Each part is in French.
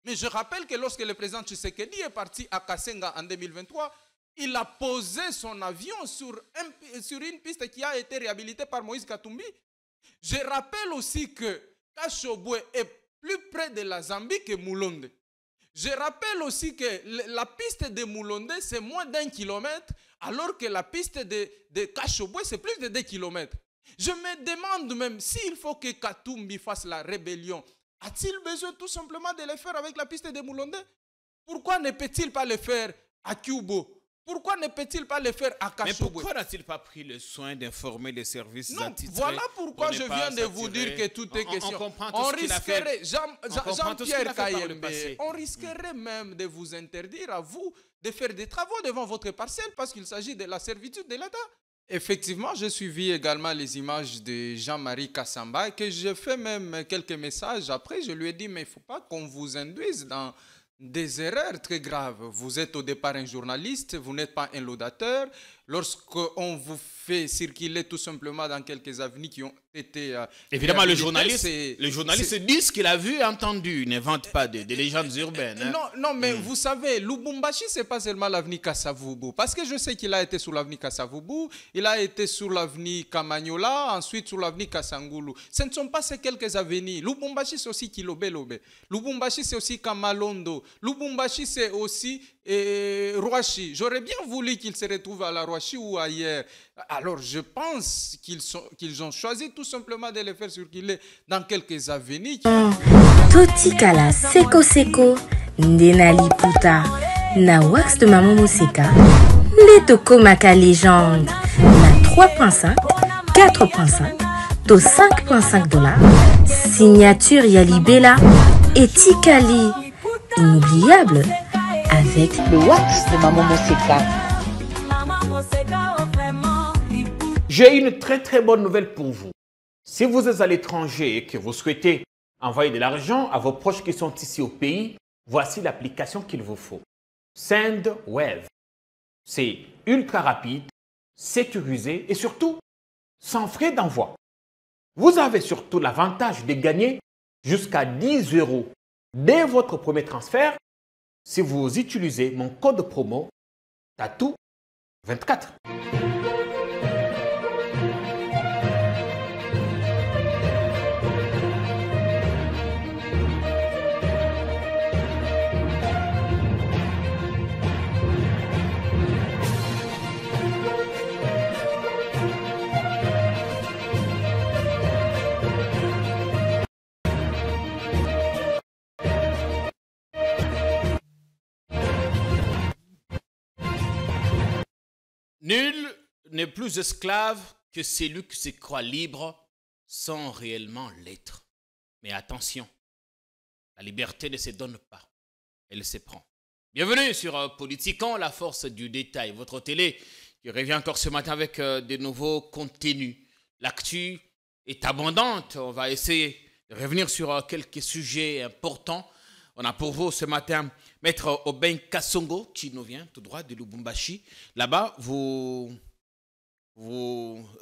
Mais je rappelle que lorsque le président Tshisekedi est parti à Kassenga en 2023, il a posé son avion sur une piste qui a été réhabilitée par Moïse Katumbi. Je rappelle aussi que Kashobwe est plus près de la Zambie que Moulonde. Je rappelle aussi que la piste de Moulonde, c'est moins d'1 kilomètre, alors que la piste de Kashobwe, c'est plus de 2 kilomètres. Je me demande même s'il faut que Katumbi fasse la rébellion. A-t-il besoin tout simplement de le faire avec la piste de Moulonde? Pourquoi ne peut-il pas le faire à Kubo? Pourquoi ne peut-il pas le faire à Kashobwe? Mais pourquoi n'a-t-il pas pris le soin d'informer les services attitrés? Voilà pourquoi je viens de vous dire que tout est question. On risquerait, Jean-Pierre Kayembe, on risquerait même de vous interdire à vous de faire des travaux devant votre parcelle parce qu'il s'agit de la servitude de l'État. Effectivement, j'ai suivi également les images de Jean-Marie Kassamba et que j'ai fait même quelques messages. Après, je lui ai dit, mais il ne faut pas qu'on vous induise dans des erreurs très graves. Vous êtes au départ un journaliste, vous n'êtes pas un laudateur. Lorsqu'on vous fait circuler tout simplement dans quelques avenues qui ont été... Évidemment, le journaliste dit ce qu'il a vu et entendu. Il n'invente pas des légendes urbaines. Hein. Non, mais vous savez, Lubumbashi, ce n'est pas seulement l'avenue Kassavubu. Parce que je sais qu'il a été sur l'avenue Kassavubu, il a été sur l'avenue Kamanyola, ensuite sur l'avenue Kassangulu. Ce ne sont pas ces quelques avenues. Lubumbashi, c'est aussi Kilobe-Lobe. Lubumbashi, c'est aussi Kamalondo. Lubumbashi, c'est aussi Roachi. J'aurais bien voulu qu'il se retrouve à la Roachi ou ailleurs. Alors, je pense qu'ils ont choisi tout simplement de le faire circuler dans quelques avenues. Totikala Seko Seko, Ndenali Puta, na wax de Maman Moseka, les Tokomaka légende, na 3.5, 4.5, to 5.5 $, signature Yalibela et Tikali, inoubliable, avec le wax de Maman Moseka. J'ai une très bonne nouvelle pour vous. Si vous êtes à l'étranger et que vous souhaitez envoyer de l'argent à vos proches qui sont ici au pays, voici l'application qu'il vous faut. SendWave. C'est ultra rapide, sécurisé et surtout sans frais d'envoi. Vous avez surtout l'avantage de gagner jusqu'à 10 € dès votre premier transfert si vous utilisez mon code promo TATOU24. Nul n'est plus esclave que celui qui se croit libre sans réellement l'être. Mais attention, la liberté ne se donne pas, elle se prend. Bienvenue sur Politiquant, la force du détail. Votre télé qui revient encore ce matin avec de nouveaux contenus. L'actu est abondante. On va essayer de revenir sur quelques sujets importants. On a pour vous ce matin Maître Aubin Kassongo qui nous vient tout droit de Lubumbashi. Là-bas, vous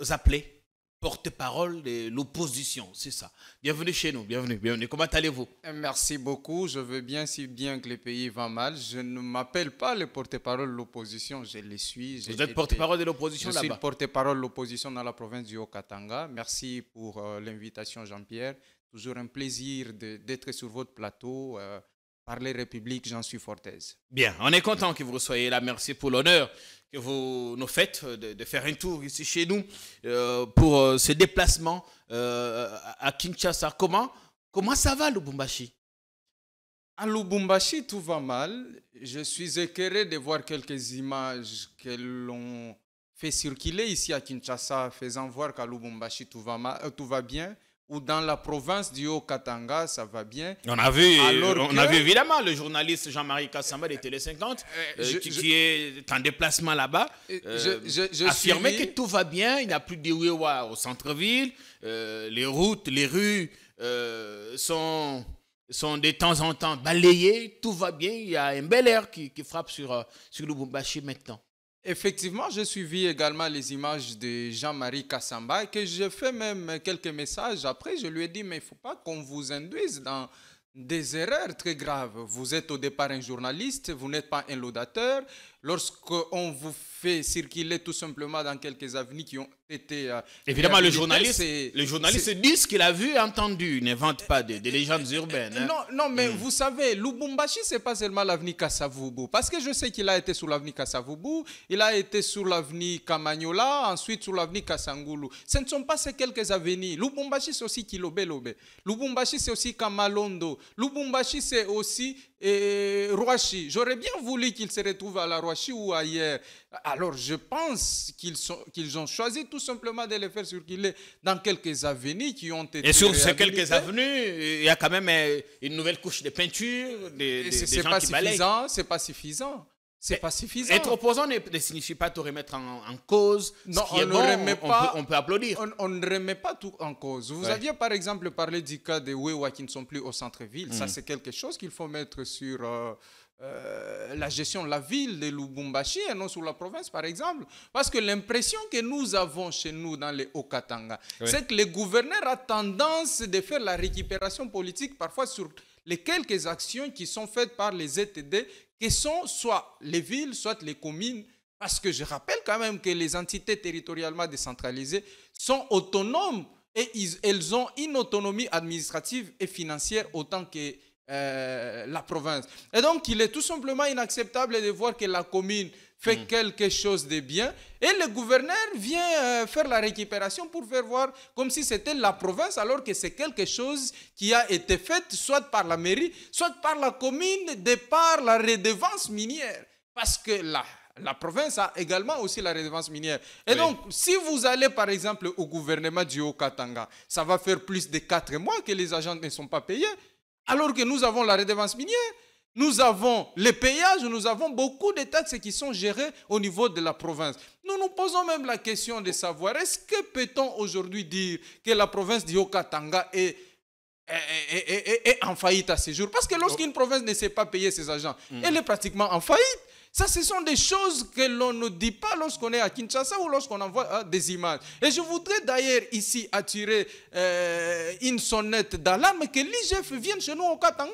appelez porte-parole de l'opposition, c'est ça. Bienvenue chez nous, bienvenue. Comment allez-vous? Merci beaucoup, je veux bien si bien que le pays va mal. Je ne m'appelle pas le porte-parole de l'opposition, je le suis. Vous êtes porte-parole de l'opposition là-bas? Je suis porte-parole de l'opposition dans la province du Haut-Katanga. Merci pour l'invitation Jean-Pierre. Toujours un plaisir d'être sur votre plateau. Parler République, j'en suis fort aise. Bien, on est content que vous soyez là. Merci pour l'honneur que vous nous faites de faire un tour ici chez nous pour ce déplacement à Kinshasa. Comment ça va, Lubumbashi? À Lubumbashi, tout va mal. Je suis écœuré de voir quelques images que l'on fait circuler ici à Kinshasa, faisant voir qu'à Lubumbashi, tout va bien. Ou dans la province du Haut-Katanga, ça va bien. On a vu évidemment le journaliste Jean-Marie Kassamba de Télé 50 qui est en déplacement là-bas, affirmer que tout va bien, il n'y a plus de Wewa au centre-ville, les routes, les rues sont de temps en temps balayées, tout va bien, il y a un bel air qui frappe sur Lubumbashi maintenant. Effectivement, j'ai suivi également les images de Jean-Marie Kassamba et que j'ai fait même quelques messages. Après, je lui ai dit, mais il ne faut pas qu'on vous induise dans des erreurs très graves. Vous êtes au départ un journaliste, vous n'êtes pas un laudateur. Lorsqu'on vous fait circuler tout simplement dans quelques avenues qui ont été... Évidemment, le journaliste dit ce qu'il a vu et entendu. Il n'invente pas des légendes urbaines. Hein. Non, mais vous savez, Lubumbashi, ce n'est pas seulement l'avenue Kassavubu. Parce que je sais qu'il a été sur l'avenue Kassavubu, il a été sur l'avenue Kamanyola, ensuite sur l'avenue Kassangulu. Ce ne sont pas ces quelques avenues. Lubumbashi, c'est aussi Kilobelobe. Lubumbashi, c'est aussi Kamalondo. Lubumbashi, c'est aussi Roachi. J'aurais bien voulu qu'il se retrouve à la Roachi ou ailleurs. Alors, je pense qu'ils ont choisi tout simplement de les faire circuler dans quelques avenues qui ont été... Et sur ces quelques avenues, il y a quand même une nouvelle couche de peinture, des gens qui balayent. C'est pas suffisant. C'est pas suffisant. Être opposant ne signifie pas te remettre en cause. Non, on peut applaudir. On ne remet pas tout en cause. Vous aviez par exemple parlé du cas des Wewa qui ne sont plus au centre-ville. Ça, c'est quelque chose qu'il faut mettre sur la gestion de la ville de Lubumbashi et non sur la province, par exemple. Parce que l'impression que nous avons chez nous dans les Haut-Katanga, c'est que le gouverneur a tendance de faire la récupération politique parfois sur les quelques actions qui sont faites par les ETD, qui sont soit les villes, soit les communes. Parce que je rappelle quand même que les entités territorialement décentralisées sont autonomes et elles ont une autonomie administrative et financière autant que la province. Et donc, il est tout simplement inacceptable de voir que la commune fait quelque chose de bien et le gouverneur vient faire la récupération pour faire voir comme si c'était la province alors que c'est quelque chose qui a été fait soit par la mairie, soit par la commune de par la redevance minière. Parce que la province a également aussi la redevance minière. Et donc, si vous allez par exemple au gouvernement du Haut-Katanga, ça va faire plus de 4 mois que les agents ne sont pas payés. Alors que nous avons la redevance minière, nous avons les péages, nous avons beaucoup de taxes qui sont gérées au niveau de la province. Nous nous posons même la question de savoir, est-ce que peut-on aujourd'hui dire que la province du Haut-Katanga est en faillite à ce jour? Parce que lorsqu'une province ne sait pas payer ses agents, elle est pratiquement en faillite. Ça, ce sont des choses que l'on ne dit pas lorsqu'on est à Kinshasa ou lorsqu'on envoie des images. Et je voudrais d'ailleurs ici attirer une sonnette d'alarme que l'IGF vienne chez nous au Katanga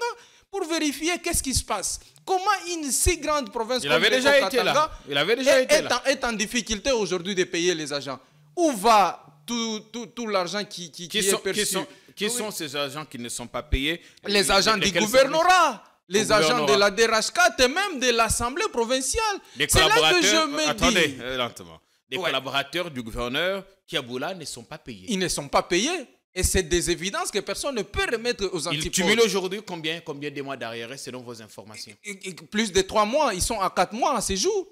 pour vérifier qu'est-ce qui se passe. Comment une si grande province comme le Katanga est en difficulté aujourd'hui de payer les agents. Où va tout l'argent qui est perçu? Qui sont ces agents qui ne sont pas payés? Les agents du gouvernorat. Les agents de la DRH4 et même de l'Assemblée provinciale. C'est là que je me dis... lentement. Des collaborateurs du gouverneur Kiaboula ne sont pas payés. Ils ne sont pas payés. Et c'est des évidences que personne ne peut remettre aux antipodes. Ils cumulent aujourd'hui combien de mois d'arriérés selon vos informations? Plus de 3 mois. Ils sont à 4 mois à ce jour.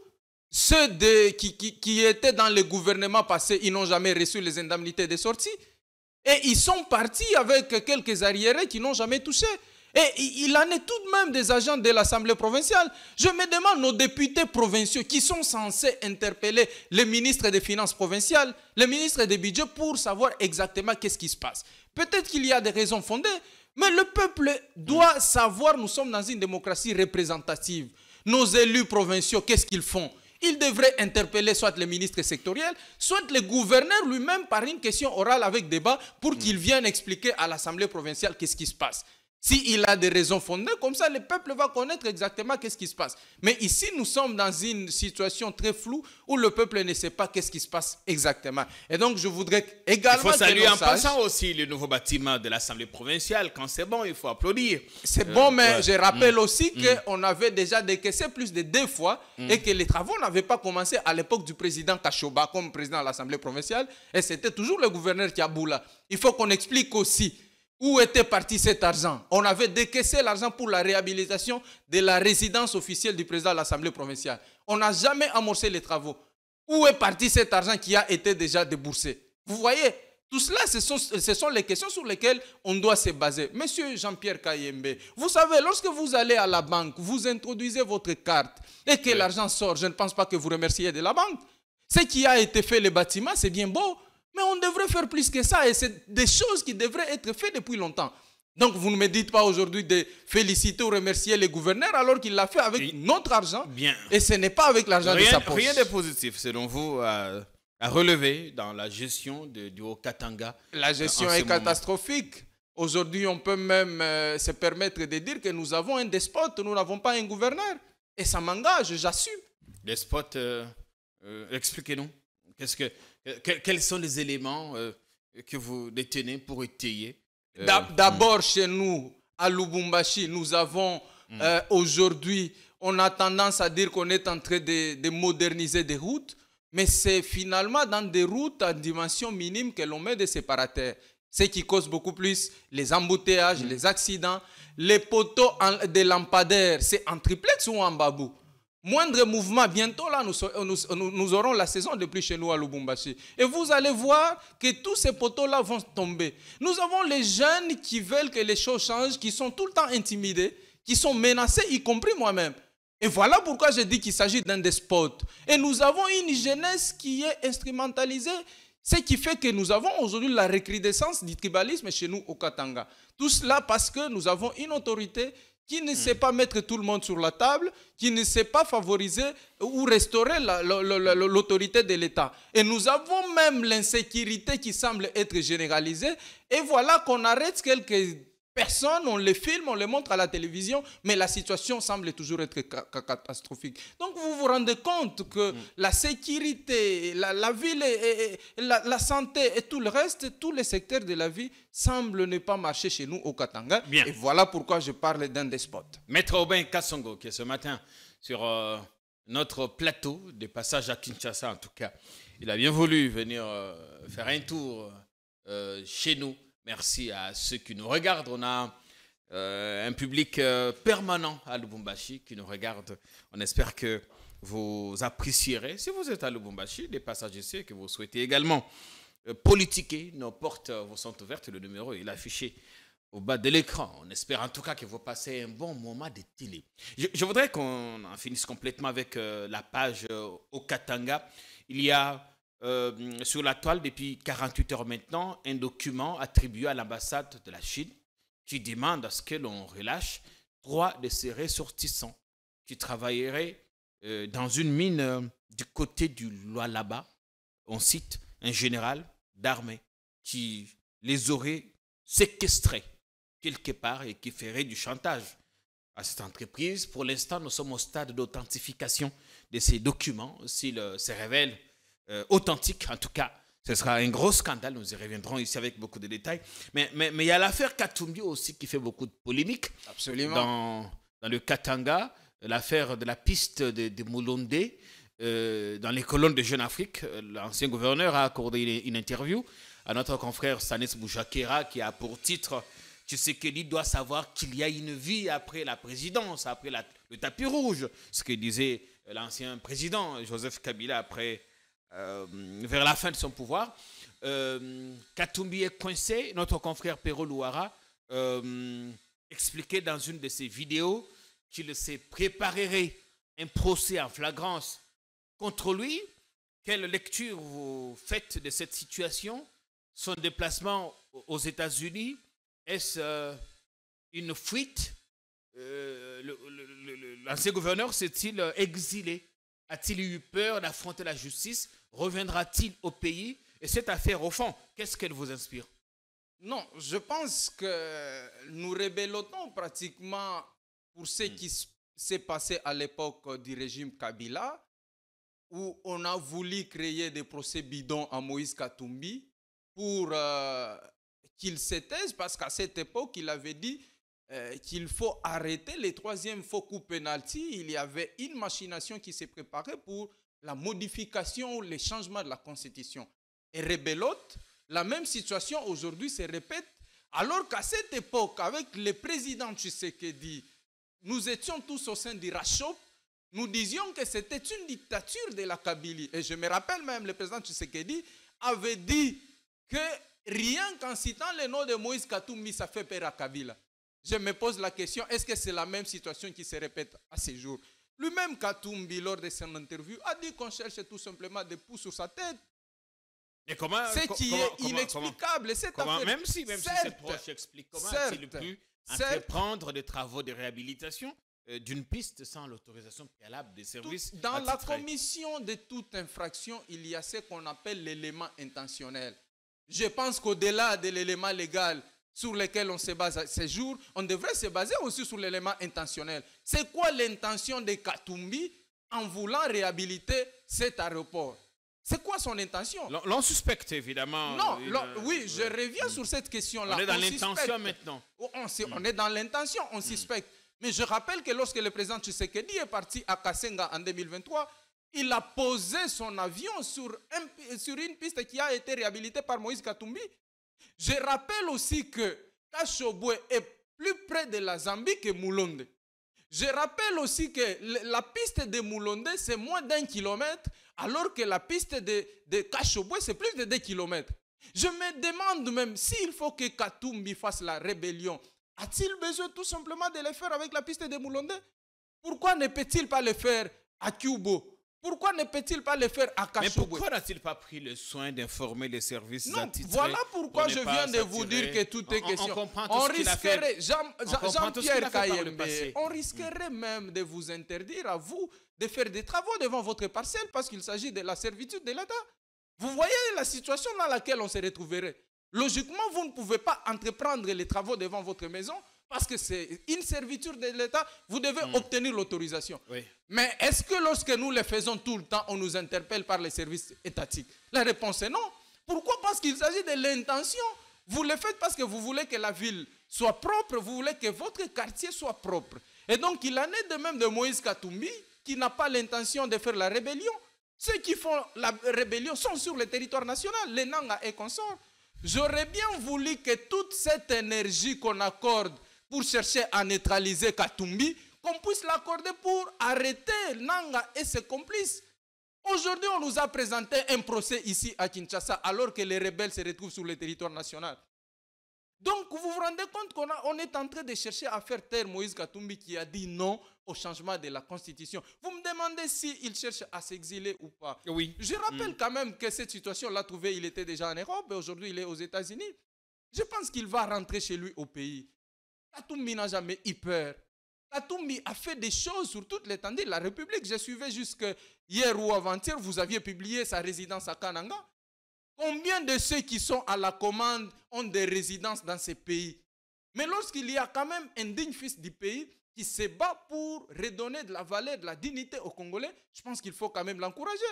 Ceux qui étaient dans le gouvernement passé, ils n'ont jamais reçu les indemnités de sortie. Et ils sont partis avec quelques arriérés qui n'ont jamais touché. Et il en est tout de même des agents de l'Assemblée provinciale. Je me demande, nos députés provinciaux qui sont censés interpeller les ministres des Finances provinciales, les ministres des Budgets pour savoir exactement qu'est-ce qui se passe. Peut-être qu'il y a des raisons fondées, mais le peuple doit savoir, nous sommes dans une démocratie représentative. Nos élus provinciaux, qu'est-ce qu'ils font? Ils devraient interpeller soit les ministres sectoriels, soit le gouverneur lui-même par une question orale avec débat pour qu'il vienne expliquer à l'Assemblée provinciale qu'est-ce qui se passe. S'il a des raisons fondées, comme ça, le peuple va connaître exactement qu'est-ce qui se passe. Mais ici, nous sommes dans une situation très floue où le peuple ne sait pas qu'est-ce qui se passe exactement. Et donc, je voudrais également... Il faut saluer en passant aussi le nouveau bâtiment de l'Assemblée provinciale. Quand c'est bon, il faut applaudir. C'est bon, mais je rappelle aussi qu'on avait déjà décaissé plus de 2 fois et que les travaux n'avaient pas commencé à l'époque du président Kachoba comme président de l'Assemblée provinciale. Et c'était toujours le gouverneur Kiaboula. Il faut qu'on explique aussi où était parti cet argent. On avait décaissé l'argent pour la réhabilitation de la résidence officielle du président de l'Assemblée provinciale. On n'a jamais amorcé les travaux. Où est parti cet argent qui a été déjà déboursé? Vous voyez, tout cela, ce sont les questions sur lesquelles on doit se baser. Monsieur Jean-Pierre Kayembe, vous savez, lorsque vous allez à la banque, vous introduisez votre carte et que l'argent sort, je ne pense pas que vous remerciez de la banque. Ce qui a été fait, le bâtiment, c'est bien beau. Mais on devrait faire plus que ça et c'est des choses qui devraient être faites depuis longtemps. Donc vous ne me dites pas aujourd'hui de féliciter ou remercier les gouverneurs alors qu'il l'a fait avec notre argent et ce n'est pas avec l'argent de sa poche. Rien de positif selon vous à relever dans la gestion du Haut-Katanga. La gestion est catastrophique. Aujourd'hui, on peut même se permettre de dire que nous avons un despote, nous n'avons pas un gouverneur. Et ça m'engage, j'assume. Despote, expliquez-nous. Quels sont les éléments que vous détenez pour étayer D'abord, chez nous, à Lubumbashi, nous avons aujourd'hui, on a tendance à dire qu'on est en train de moderniser des routes, mais c'est finalement dans des routes à dimension minime que l'on met des séparateurs. Ce qui cause beaucoup plus les embouteillages, les accidents, les poteaux des lampadaires, c'est en triplex ou en babou. Moindre mouvement, bientôt là, nous aurons la saison de pluie chez nous à Lubumbashi. Et vous allez voir que tous ces poteaux-là vont tomber. Nous avons les jeunes qui veulent que les choses changent, qui sont tout le temps intimidés, qui sont menacés, y compris moi-même. Et voilà pourquoi je dis qu'il s'agit d'un despote. Et nous avons une jeunesse qui est instrumentalisée, ce qui fait que nous avons aujourd'hui la recrudescence du tribalisme chez nous au Katanga. Tout cela parce que nous avons une autorité qui ne sait pas mettre tout le monde sur la table, qui ne sait pas favoriser ou restaurer l'autorité de l'État. Et nous avons même l'insécurité qui semble être généralisée. Et voilà qu'on arrête quelques personnes, on les filme, on les montre à la télévision, mais la situation semble toujours être catastrophique. Donc vous vous rendez compte que la sécurité, la ville, la santé et tout le reste, tous les secteurs de la vie semblent ne pas marcher chez nous au Katanga. Bien. Et voilà pourquoi je parle d'un despote. Maître Aubin Kassongo, qui est ce matin sur notre plateau, des passages à Kinshasa en tout cas, il a bien voulu venir faire un tour chez nous. Merci à ceux qui nous regardent. On a un public permanent à Lubumbashi qui nous regarde. On espère que vous apprécierez. Si vous êtes à Lubumbashi, des passages ici que vous souhaitez également politiquer, nos portes vous sont ouvertes. Le numéro est affiché au bas de l'écran. On espère en tout cas que vous passez un bon moment de télé. Je voudrais qu'on en finisse complètement avec la page au Katanga. Il y a sur la toile depuis 48 heures maintenant un document attribué à l'ambassade de la Chine qui demande à ce que l'on relâche 3 de ses ressortissants qui travailleraient dans une mine du côté du Lualaba. On cite un général d'armée qui les aurait séquestrés quelque part et qui ferait du chantage à cette entreprise. Pour l'instant, nous sommes au stade d'authentification de ces documents. S'ils se révèlent authentique, en tout cas, ce sera un gros scandale. Nous y reviendrons ici avec beaucoup de détails. Mais il y a l'affaire Katumbi aussi qui fait beaucoup de polémique. Absolument. Dans le Katanga, l'affaire de la piste de Moulondé, dans les colonnes de Jeune Afrique, l'ancien gouverneur a accordé une interview à notre confrère Sanes Boujakera qui a pour titre « Tshisekedi doit savoir qu'il y a une vie après la présidence, après le tapis rouge », ce que disait l'ancien président Joseph Kabila après vers la fin de son pouvoir. Katumbi est coincé. Notre confrère Pero Louara expliquait dans une de ses vidéos qu'il se préparerait un procès en flagrance contre lui. Quelle lecture vous faites de cette situation? Son déplacement aux États-Unis, est-ce une fuite? L'ancien gouverneur s'est-il exilé? A-t-il eu peur d'affronter la justice? Reviendra-t-il au pays? Et cette affaire, au fond, qu'est-ce qu'elle vous inspire? Non, je pense que nous rébellotons pratiquement pour ce qui s'est passé à l'époque du régime Kabila, où on a voulu créer des procès bidons à Moïse Katumbi pour qu'il se taise, parce qu'à cette époque, il avait dit qu'il faut arrêter les 3e faux coups penalty. Il y avait une machination qui s'est préparée pour la modification ou les changements de la Constitution. Et rebelote, la même situation aujourd'hui se répète, alors qu'à cette époque, avec le président Tshisekedi, nous étions tous au sein du Rachop, nous disions que c'était une dictature de la Kabylie. Et je me rappelle même, le président Tshisekedi avait dit que rien qu'en citant le nom de Moïse Katumbi, ça fait peur à Kabila. Je me pose la question, est-ce que c'est la même situation qui se répète à ce jour? Lui-même, Katumbi, lors de son interview, a dit qu'on cherche tout simplement des pouces sur sa tête. Et comment, ce qui est inexplicable. Même si cette proche explique, comment a-t-il pu entreprendre des travaux de réhabilitation d'une piste sans l'autorisation préalable des services? Dans la commission de toute infraction, il y a ce qu'on appelle l'élément intentionnel. Je pense qu'au-delà de l'élément légal, sur lesquels on se base à ces jours, on devrait se baser aussi sur l'élément intentionnel. C'est quoi l'intention de Katumbi en voulant réhabiliter cet aéroport? C'est quoi son intention? L'on suspecte évidemment. Non, oui, je reviens sur cette question-là. On est dans l'intention maintenant. On est dans l'intention, on suspecte. Mais je rappelle que lorsque le président Tshisekedi est parti à Kasenga en 2023, il a posé son avion sur une piste qui a été réhabilitée par Moïse Katumbi. Je rappelle aussi que Kashobwe est plus près de la Zambie que Moulonde. Je rappelle aussi que la piste de Moulonde, c'est moins d'1 kilomètre, alors que la piste de Kashobwe, c'est plus de 2 kilomètres. Je me demande même s'il faut que Katumbi fasse la rébellion. A-t-il besoin tout simplement de le faire avec la piste de Moulonde? Pourquoi ne peut-il pas le faire à Kubo? Pourquoi ne peut-il pas le faire à Kashobwe? Mais pourquoi n'a-t-il pas pris le soin d'informer les services attitrés? Voilà pourquoi je viens de vous dire que tout est question. On risquerait, Jean-Pierre Kayembe, on risquerait même de vous interdire à vous de faire des travaux devant votre parcelle parce qu'il s'agit de la servitude de l'État. Vous voyez la situation dans laquelle on se retrouverait. Logiquement, vous ne pouvez pas entreprendre les travaux devant votre maison parce que c'est une servitude de l'État, vous devez obtenir l'autorisation. Oui. Mais est-ce que lorsque nous le faisons tout le temps, on nous interpelle par les services étatiques? La réponse est non. Pourquoi? Parce qu'il s'agit de l'intention. Vous le faites parce que vous voulez que la ville soit propre, vous voulez que votre quartier soit propre. Et donc, il en est de même de Moïse Katumbi, qui n'a pas l'intention de faire la rébellion. Ceux qui font la rébellion sont sur le territoire national, les Nanga et consorts. J'aurais bien voulu que toute cette énergie qu'on accorde pour chercher à neutraliser Katumbi, qu'on puisse l'accorder pour arrêter Nanga et ses complices. Aujourd'hui, on nous a présenté un procès ici à Kinshasa, alors que les rebelles se retrouvent sur le territoire national. Donc, vous vous rendez compte qu'on est en train de chercher à faire taire Moïse Katumbi qui a dit non au changement de la Constitution. Vous me demandez s'il cherche à s'exiler ou pas. Oui. Je rappelle quand même que cette situation l'a trouvé, il était déjà en Europe, et aujourd'hui il est aux États-Unis. Je pense qu'il va rentrer chez lui au pays. Katumbi n'a jamais eu peur. Katumbi a fait des choses sur toute l'étendue de la République. Je suivais jusque hier ou avant-hier, vous aviez publié sa résidence à Kananga. Combien de ceux qui sont à la commande ont des résidences dans ces pays? Mais lorsqu'il y a quand même un digne fils du pays qui se bat pour redonner de la valeur, de la dignité aux Congolais, je pense qu'il faut quand même l'encourager.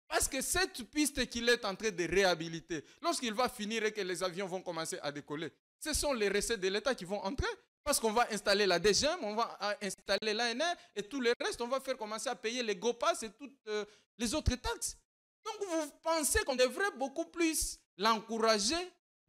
Parce que cette piste qu'il est en train de réhabiliter, lorsqu'il va finir et que les avions vont commencer à décoller, ce sont les recettes de l'État qui vont entrer. Parce qu'on va installer la DGM, on va installer l'ANR et tout le reste, on va faire commencer à payer les GOPAS et toutes les autres taxes. Donc vous pensez qu'on devrait beaucoup plus l'encourager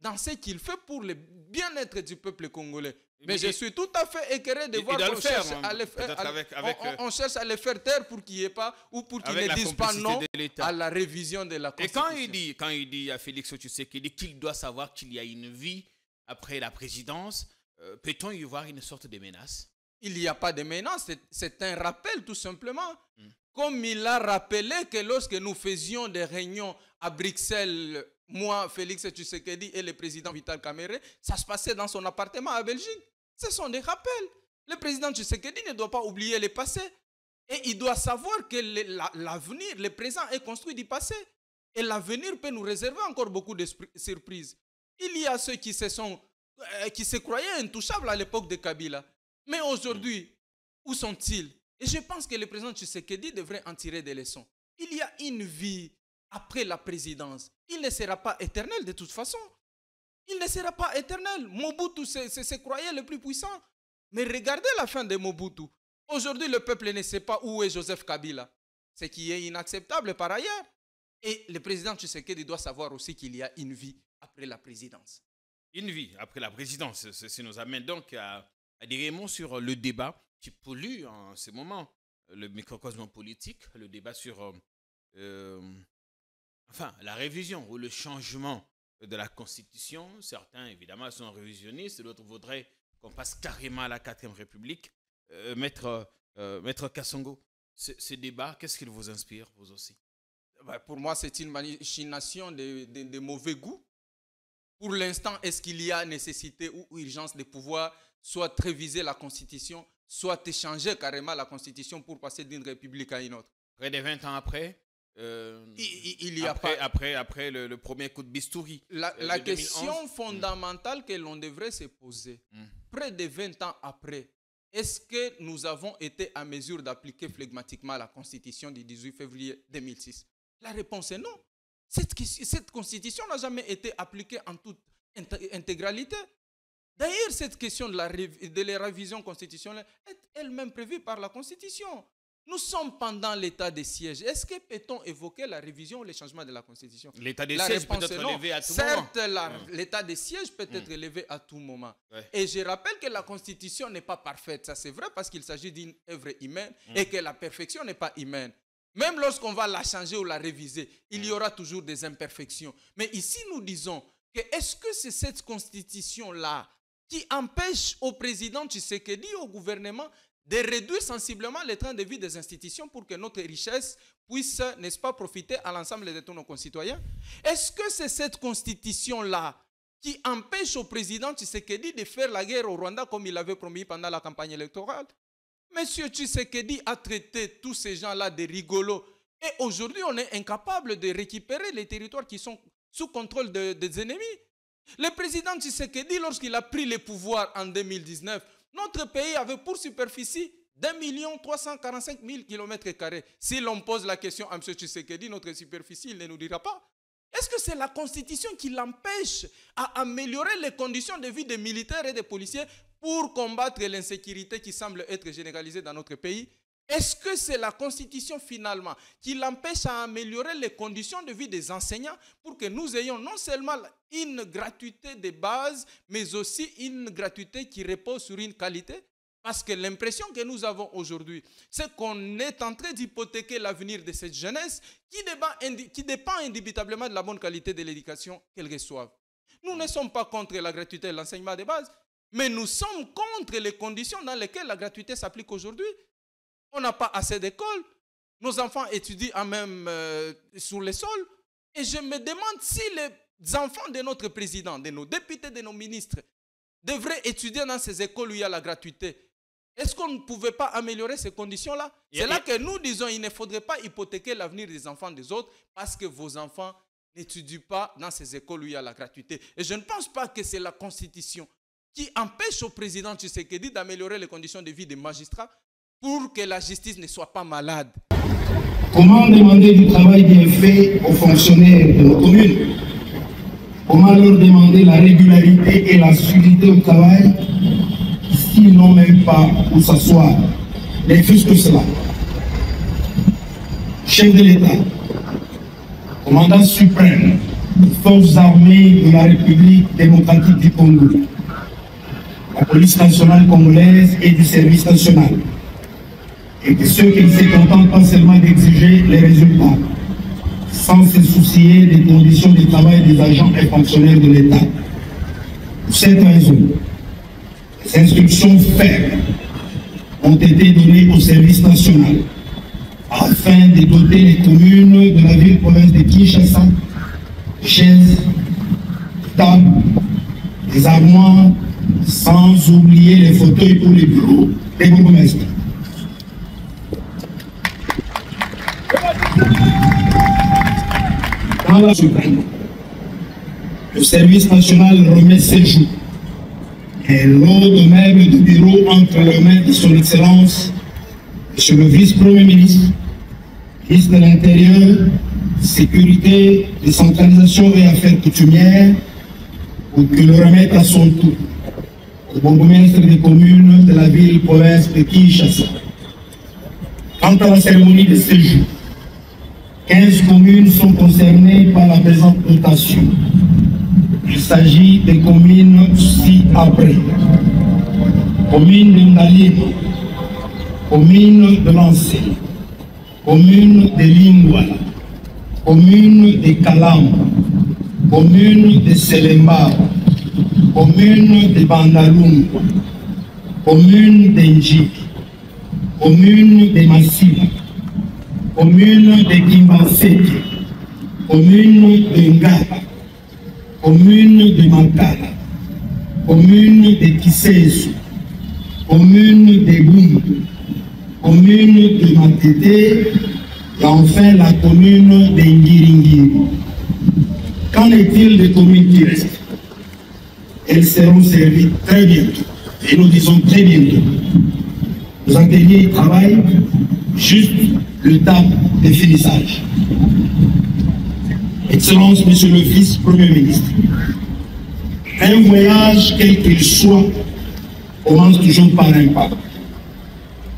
dans ce qu'il fait pour le bien-être du peuple congolais. Mais je suis tout à fait écœuré de voir qu'on cherche à le faire. On cherche à le faire taire pour qu'il n'y ait pas, ou pour qu'il ne dise pas non à la révision de la Constitution. Et quand il dit à Félix Tshisekedi qu'il doit savoir qu'il y a une vie après la présidence, peut-on y voir une sorte de menace? Il n'y a pas de menace, c'est un rappel tout simplement. Comme il a rappelé que lorsque nous faisions des réunions à Bruxelles, moi, Félix Tshisekedi et le président Vital Kamerhe, ça se passait dans son appartement à Belgique. Ce sont des rappels. Le président Tshisekedi ne doit pas oublier le passé. Et il doit savoir que l'avenir, le présent est construit du passé. Et l'avenir peut nous réserver encore beaucoup de surprises. Il y a ceux qui se croyaient intouchables à l'époque de Kabila. Mais aujourd'hui, où sont-ils? Et je pense que le président Tshisekedi devrait en tirer des leçons. Il y a une vie après la présidence. Il ne sera pas éternel de toute façon. Il ne sera pas éternel. Mobutu se croyait le plus puissant. Mais regardez la fin de Mobutu. Aujourd'hui, le peuple ne sait pas où est Joseph Kabila. Ce qui est inacceptable par ailleurs. Et le président Tshisekedi doit savoir aussi qu'il y a une vie après la présidence. Une vie après la présidence. Ceci nous amène donc à des mots sur le débat qui pollue en ce moment le microcosme politique, le débat sur la révision ou le changement de la Constitution. Certains, évidemment, sont révisionnistes, d'autres voudraient qu'on passe carrément à la 4e République. Maître Kasongo, ce débat, qu'est-ce qu'il vous inspire, vous aussi? Pour moi, c'est une machination de mauvais goût. Pour l'instant, est-ce qu'il y a nécessité ou urgence de pouvoir soit réviser la Constitution, soit échanger carrément la Constitution pour passer d'une république à une autre? Près de 20 ans après, il y a après le premier coup de bistouri. La question fondamentale que l'on devrait se poser, près de 20 ans après, est-ce que nous avons été à mesure d'appliquer flegmatiquement la Constitution du 18 février 2006? La réponse est non. Cette Constitution n'a jamais été appliquée en toute intégralité. D'ailleurs, cette question de la révision constitutionnelle est elle-même prévue par la Constitution. Nous sommes pendant l'état de siège. Est-ce que peut-on évoquer la révision ou le changement de la Constitution? L'état de siège peut être levé à tout moment. Certes, l'état de siège peut être levé à tout moment. Et je rappelle que la Constitution n'est pas parfaite. Ça, c'est vrai parce qu'il s'agit d'une œuvre humaine et que la perfection n'est pas humaine. Même lorsqu'on va la changer ou la réviser, il y aura toujours des imperfections. Mais ici, nous disons que est-ce que c'est cette Constitution-là qui empêche au président Tshisekedi, au gouvernement, de réduire sensiblement le train de vie des institutions pour que notre richesse puisse, n'est-ce pas, profiter à l'ensemble de tous nos concitoyens? Est-ce que c'est cette Constitution-là qui empêche au président Tshisekedi de faire la guerre au Rwanda comme il l'avait promis pendant la campagne électorale? Monsieur Tshisekedi a traité tous ces gens-là de rigolos. Et aujourd'hui, on est incapable de récupérer les territoires qui sont sous contrôle des ennemis. Le président Tshisekedi, lorsqu'il a pris le pouvoir en 2019, notre pays avait pour superficie 1 345 000 km². Si l'on pose la question à M. Tshisekedi, notre superficie, il ne nous dira pas. Est-ce que c'est la Constitution qui l'empêche à améliorer les conditions de vie des militaires et des policiers pour combattre l'insécurité qui semble être généralisée dans notre pays? Est-ce que c'est la Constitution finalement qui l'empêche à améliorer les conditions de vie des enseignants pour que nous ayons non seulement une gratuité de base, mais aussi une gratuité qui repose sur une qualité? Parce que l'impression que nous avons aujourd'hui, c'est qu'on est en train d'hypothéquer l'avenir de cette jeunesse qui dépend indubitablement de la bonne qualité de l'éducation qu'elle reçoive. Nous ne sommes pas contre la gratuité de l'enseignement de base, mais nous sommes contre les conditions dans lesquelles la gratuité s'applique aujourd'hui. On n'a pas assez d'écoles. Nos enfants étudient même sur les sols. Et je me demande si les enfants de notre président, de nos députés, de nos ministres, devraient étudier dans ces écoles où il y a la gratuité. Est-ce qu'on ne pouvait pas améliorer ces conditions-là? C'est là que nous disons qu'il ne faudrait pas hypothéquer l'avenir des enfants des autres parce que vos enfants n'étudient pas dans ces écoles où il y a la gratuité. Et je ne pense pas que c'est la Constitution qui empêche au président Tshisekedi d'améliorer les conditions de vie des magistrats pour que la justice ne soit pas malade. Comment demander du travail bien fait aux fonctionnaires de nos communes? Comment leur demander la régularité et la suividité au travail s'ils n'ont même pas où s'asseoir? Mais plus que cela, chef de l'État, commandant suprême des forces armées de la République démocratique du Congo, la police nationale congolaise et du service national, et que ceux qui ne se contentent pas seulement d'exiger les résultats, sans se soucier des conditions de travail des agents et fonctionnaires de l'État. Pour cette raison, les instructions fermes ont été données au service national afin de doter les communes de la ville-province de Kinshasa de chaises, de tables, des armoires, sans oublier les fauteuils pour les bureaux des bourgmestres. Dans la suprême, le service national remet ses jours et lot de meubles de bureau entre les mains de son Excellence, Monsieur le Vice-Premier ministre, ministre de l'Intérieur, Sécurité, Décentralisation et Affaires coutumières, pour qu'il le remette à son tour au bourgmestre des communes de la ville-province de Kinshasa. Quant à la cérémonie de séjour, 15 communes sont concernées par la présente dotation. Il s'agit des communes ci-après. Commune de Ndalima, commune de Lancé, commune de Lingwala, commune de Kalam, commune de Selemba, commune de Bandaloum, commune de Njik, commune de Massila, commune de Kimbanseke, commune de Ngaba, commune de Mankala, commune de Kisesu, commune de Bundu, commune de Matete, Et enfin, la commune d'Ingiringiri. Qu'en est-il des communes qui restent? Elles seront servies très bientôt. Et nous disons très bientôt. Nos ateliers travaillent, juste le temps de finissage. Excellence, Monsieur le Vice-Premier ministre, un voyage, quel qu'il soit, commence toujours par un pas.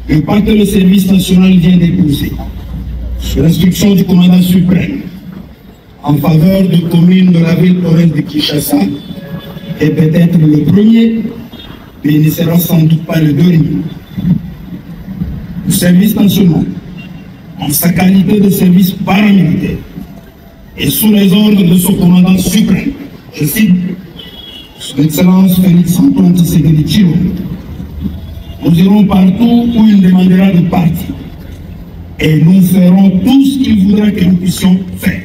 Le pas que le service national vient d'épouser, sur l'instruction du commandant suprême, en faveur de communes de la ville-province de Kinshasa, est peut-être le premier, mais il ne sera sans doute pas le dernier. Le service national, en sa qualité de service paramilitaire, et sous les ordres de son commandant suprême, je cite, Son Excellence Félix Antoine Tshisekedi Tshilombo, nous irons partout où il demandera de partir, et nous ferons tout ce qu'il voudra que nous puissions faire.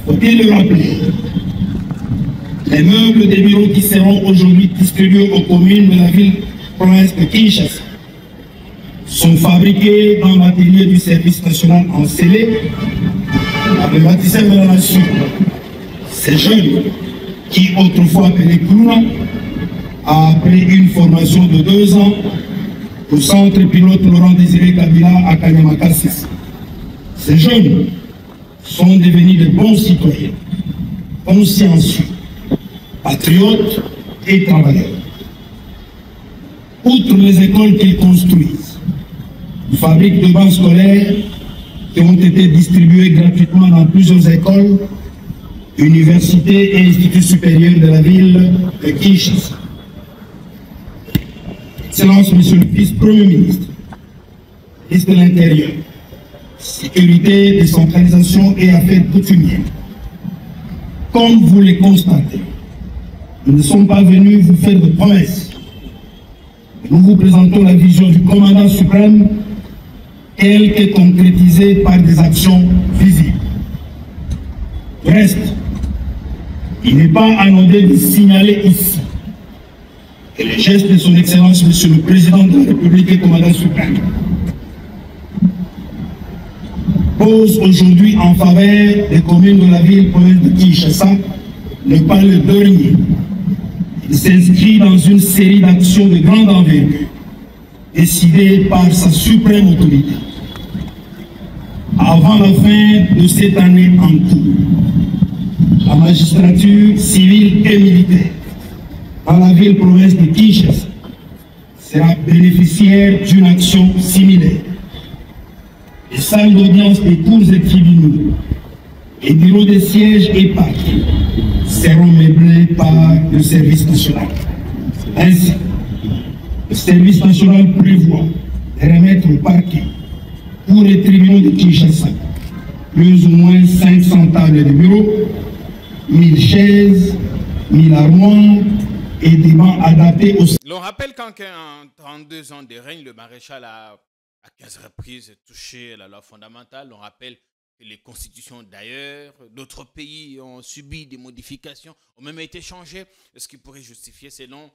Faut-il le rappeler? Les meubles des bureaux qui seront aujourd'hui distribués aux communes de la ville-province de Kinshasa sont fabriqués dans l'atelier du service national en scellé par le bâtisseur de la nation. Ces jeunes, qui autrefois appelés Klouna, après une formation de 2 ans au centre pilote Laurent Désiré Kabila à Kanyamakassis. Ces jeunes sont devenus de bons citoyens, consciencieux, patriotes et travailleurs. Outre les écoles qu'ils construisent, une fabrique de bancs scolaires qui ont été distribués gratuitement dans plusieurs écoles, universités et instituts supérieurs de la ville de Kinshasa. Excellence, Monsieur le Vice-Premier ministre, ministre de l'Intérieur, Sécurité, décentralisation et affaires coutumières. Comme vous le constatez, nous ne sommes pas venus vous faire de promesses. Nous vous présentons la vision du commandant suprême, telle que concrétisée par des actions visibles. Reste, il n'est pas anodin de signaler ici que les gestes de son Excellence, Monsieur le Président de la République et commandant suprême, pose aujourd'hui en faveur des communes de la ville-province de Kinshasa n'est pas le dernier. Il s'inscrit dans une série d'actions de grande envergure, décidées par sa suprême autorité. Avant la fin de cette année en cours, la magistrature civile et militaire dans la ville-province de Kinshasa sera bénéficiaire d'une action similaire. Les salles d'audience des cours et tribunaux, les bureaux de sièges et parquets seront meublés par le service national. Ainsi, le service national prévoit de remettre au parquet pour les tribunaux de Kinshasa plus ou moins 500 tables de bureau, 1000 chaises, 1000 armoires et des bancs adaptés aux... L'on rappelle qu'en 32 ans de règne, le maréchal a à 15 reprises touché la loi fondamentale. On rappelle que les constitutions d'ailleurs, d'autres pays ont subi des modifications, ont même été changées, ce qui pourrait justifier, selon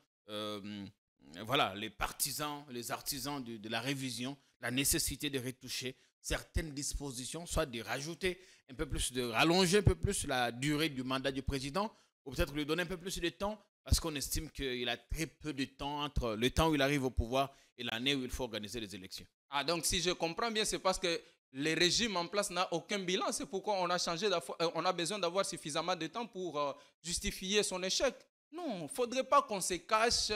voilà, les partisans, les artisans de la révision, la nécessité de retoucher certaines dispositions, soit de rajouter un peu plus, de rallonger un peu plus la durée du mandat du président, ou peut-être lui donner un peu plus de temps, parce qu'on estime qu'il a très peu de temps entre le temps où il arrive au pouvoir et l'année où il faut organiser les élections. Ah, donc si je comprends bien, c'est parce que le régime en place n'a aucun bilan. C'est pourquoi on a changé, on a besoin d'avoir suffisamment de temps pour justifier son échec. Non, il ne faudrait pas qu'on se cache,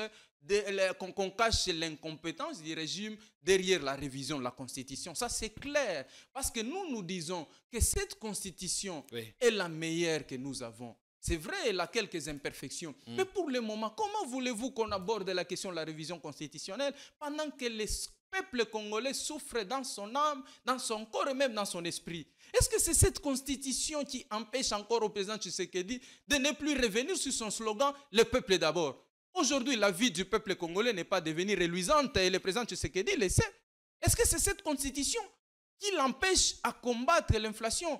qu'on cache l'incompétence du régime derrière la révision de la Constitution. Ça, c'est clair. Parce que nous disons que cette Constitution est la meilleure que nous avons. C'est vrai, elle a quelques imperfections. Mais pour le moment, comment voulez-vous qu'on aborde la question de la révision constitutionnelle pendant que les peuple congolais souffre dans son âme, dans son corps et même dans son esprit? Est-ce que c'est cette constitution qui empêche encore au président Tshisekedi de ne plus revenir sur son slogan « Le peuple d'abord » ? Aujourd'hui, la vie du peuple congolais n'est pas devenue reluisante et le président Tshisekedi le sait. Est-ce que c'est cette constitution qui l'empêche à combattre l'inflation